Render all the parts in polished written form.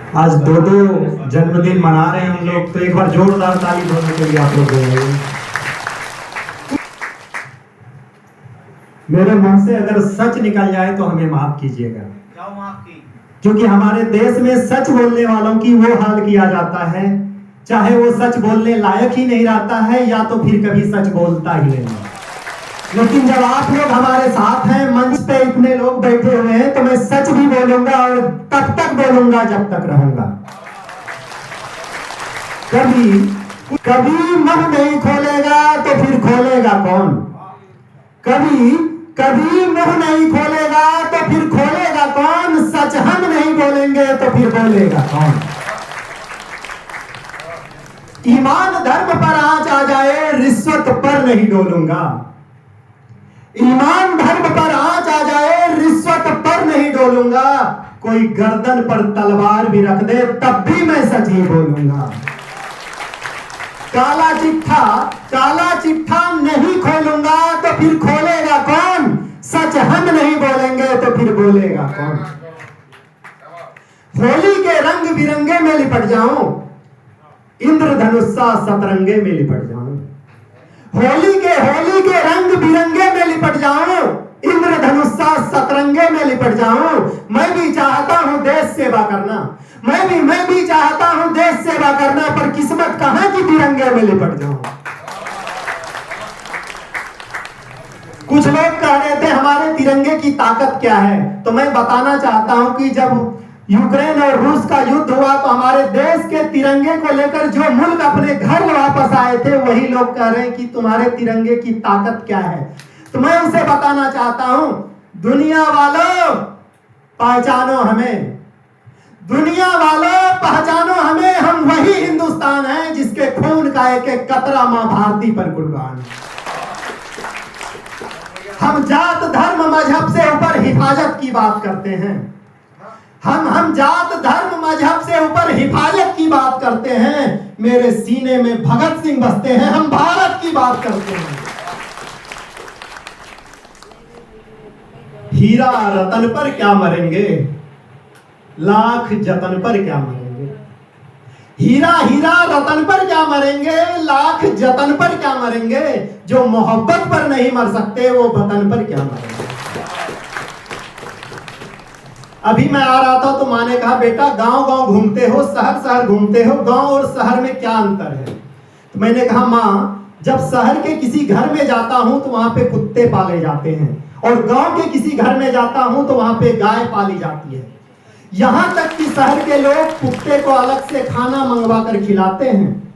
आज दो जन्मदिन मना रहे हैं हम लोग, तो एक बार जोरदार ताली दोनों के लिए आप लोग देंगे। मेरे मुंह से अगर सच निकल जाए तो हमें माफ कीजिएगा, क्योंकि हमारे देश में सच बोलने वालों की वो हाल किया जाता है, चाहे वो सच बोलने लायक ही नहीं रहता है या तो फिर कभी सच बोलता ही नहीं। लेकिन जब आप लोग हमारे साथ हैं, मंच पे इतने लोग बैठे हुए हैं, तो मैं सच भी बोलूंगा और तब तक बोलूंगा जब तक रहूंगा। कभी मुंह नहीं खोलेगा तो फिर खोलेगा कौन? कभी मुंह नहीं खोलेगा तो फिर खोलेगा कौन? सच हम नहीं बोलेंगे तो फिर बोलेगा कौन? ईमान धर्म पर आंच आ जाए, रिश्वत पर नहीं डोलूंगा। ईमान धर्म पर आंच आ जाए, रिश्वत पर नहीं डोलूंगा। कोई गर्दन पर तलवार भी रख दे तब भी मैं सच ही बोलूंगा। काला चिट्ठा नहीं खोलूंगा तो फिर खोलेगा कौन? सच हम नहीं बोलेंगे तो फिर बोलेगा कौन? होली के रंग बिरंगे में लिपट जाऊं, इंद्रधनुषा सतरंगे में लिपट जाऊं। होली के रंग बिरंगे में लिपट जाऊं, इंद्रधनुषा सतरंगे में लिपट जाऊं। मैं भी चाहता हूं देश सेवा करना, मैं भी चाहता हूं देश सेवा करना, पर किस्मत कहां की तिरंगे में लिपट जाऊं। कुछ लोग कह रहे थे हमारे तिरंगे की ताकत क्या है, तो मैं बताना चाहता हूं कि जब यूक्रेन और रूस का युद्ध हुआ तो हमारे देश के तिरंगे को लेकर जो मुल्क अपने घर वापस आए थे, वही लोग कह रहे हैं कि तुम्हारे तिरंगे की ताकत क्या है। तो मैं उसे बताना चाहता हूं, दुनिया वालों पहचानो हमें, दुनिया वालों पहचानो हमें। हम वही हिंदुस्तान है जिसके खून का एक एक कतरा मां भारती पर कुर्बान। हम जात धर्म मजहब से ऊपर हिफाजत की बात करते हैं। हम जात धर्म मजहब से ऊपर हिफाजत की बात करते हैं। मेरे सीने में भगत सिंह बसते हैं। हम भारत की बात करते हैं। हीरा रतन पर क्या मरेंगे, लाख जतन पर क्या मरेंगे। हीरा रतन पर क्या मरेंगे, लाख जतन पर क्या मरेंगे। जो मोहब्बत पर नहीं मर सकते वो वतन पर क्या मरेंगे। अभी मैं आ रहा था तो माँ ने कहा बेटा गांव घूमते हो, शहर घूमते हो, गांव और शहर में क्या अंतर है। तो मैंने कहा माँ, जब शहर के किसी घर में जाता हूं तो वहां पे कुत्ते पाले जाते हैं, और गांव के किसी घर में जाता हूं तो वहां पे गाय पाली जाती है। यहां तक कि शहर के लोग कुत्ते को अलग से खाना मंगवा कर खिलाते हैं,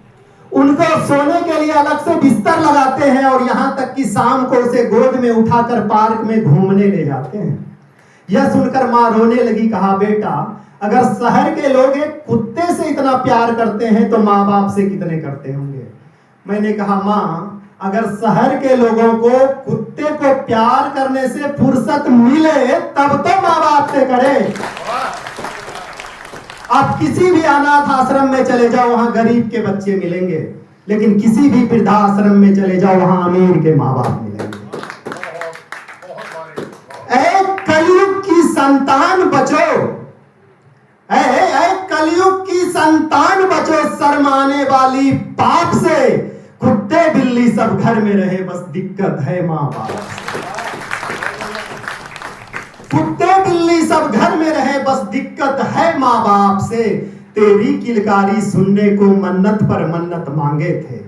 उनको सोने के लिए अलग से बिस्तर लगाते हैं, और यहां तक कि शाम को उसे गोद में उठाकर पार्क में घूमने ले जाते हैं। यह सुनकर माँ रोने लगी। कहा बेटा, अगर शहर के लोग एक कुत्ते से इतना प्यार करते हैं तो माँ बाप से कितने करते होंगे। मैंने कहा माँ, अगर शहर के लोगों को कुत्ते को प्यार करने से फुर्सत मिले तब तो माँ बाप से करे। आप किसी भी अनाथ आश्रम में चले जाओ, वहां गरीब के बच्चे मिलेंगे, लेकिन किसी भी वृद्धाश्रम में चले जाओ, वहां अमीर के माँ बाप मिलेंगे। कलयुग की संतान बचो, कलयुग की संतान बचो, शर्माने वाली पाप से। कुत्ते बिल्ली सब घर में रहे, बस दिक्कत है माँ बाप। कुत्ते बिल्ली सब घर में रहे, बस दिक्कत है माँ बाप से। तेरी किलकारी सुनने को मन्नत पर मन्नत मांगे थे,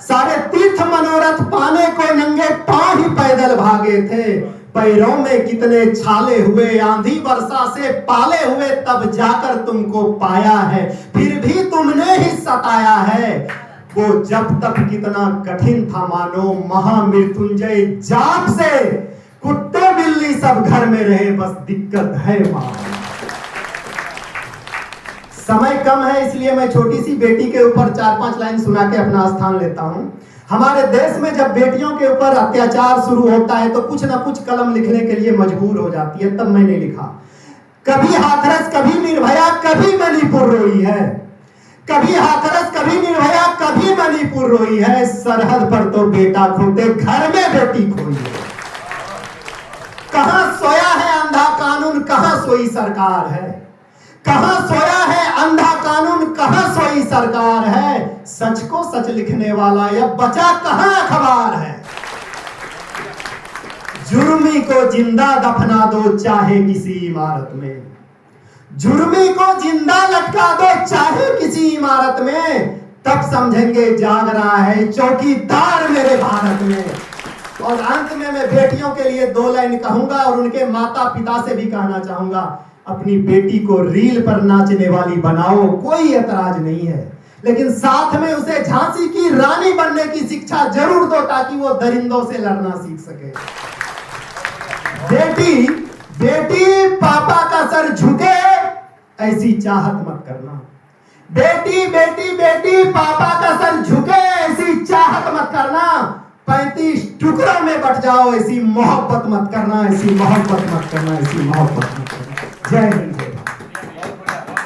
सारे तीर्थ मनोरथ पाने को नंगे पांव ही पैदल भागे थे। पैरों में कितने छाले हुए, आंधी वर्षा से पाले हुए, तब जाकर तुमको पाया है, फिर भी तुमने ही सताया है। वो जब तक कितना कठिन था मानो, महामृत्युंजय जाप से। कुत्ते बिल्ली सब घर में रहे, बस दिक्कत है मां। समय कम है, इसलिए मैं छोटी सी बेटी के ऊपर 4-5 लाइन सुना के अपना स्थान लेता हूं। हमारे देश में जब बेटियों के ऊपर अत्याचार शुरू होता है तो कुछ ना कुछ कलम लिखने के लिए मजबूर हो जाती है। तब मैंने लिखा, कभी हाथरस, कभी निर्भया, कभी मणिपुर रोई है। कभी हाथरस, कभी निर्भया, कभी मणिपुर रोई है। सरहद पर तो बेटा खोते, घर में बेटी खोई है। कहां सोया है अंधा कानून, कहां सोई सरकार है। कहां सोया है अंधा कोई सरकार है, सच को सच लिखने वाला यह बचा कहां अखबार है। जुर्मी को जिंदा दफना दो चाहे किसी इमारत में, जुर्मी को जिंदा लटका दो चाहे किसी इमारत में, तब समझेंगे जाग रहा है चौकीदार मेरे भारत में। और अंत में मैं बेटियों के लिए 2 लाइन कहूंगा और उनके माता पिता से भी कहना चाहूंगा, अपनी बेटी को रील पर नाचने वाली बनाओ, कोई एतराज नहीं है, लेकिन साथ में उसे झांसी की रानी बनने की शिक्षा जरूर दो ताकि वो दरिंदों से लड़ना सीख सके। बेटी बेटी पापा का सर झुके ऐसी चाहत मत करना, बेटी बेटी बेटी पापा का सर झुके ऐसी चाहत मत करना, 35 टुकड़ों में बट जाओ ऐसी मोहब्बत मत करना, ऐसी मोहब्बत मत करना, ऐसी मोहब्बत मत करना। जय हिंद।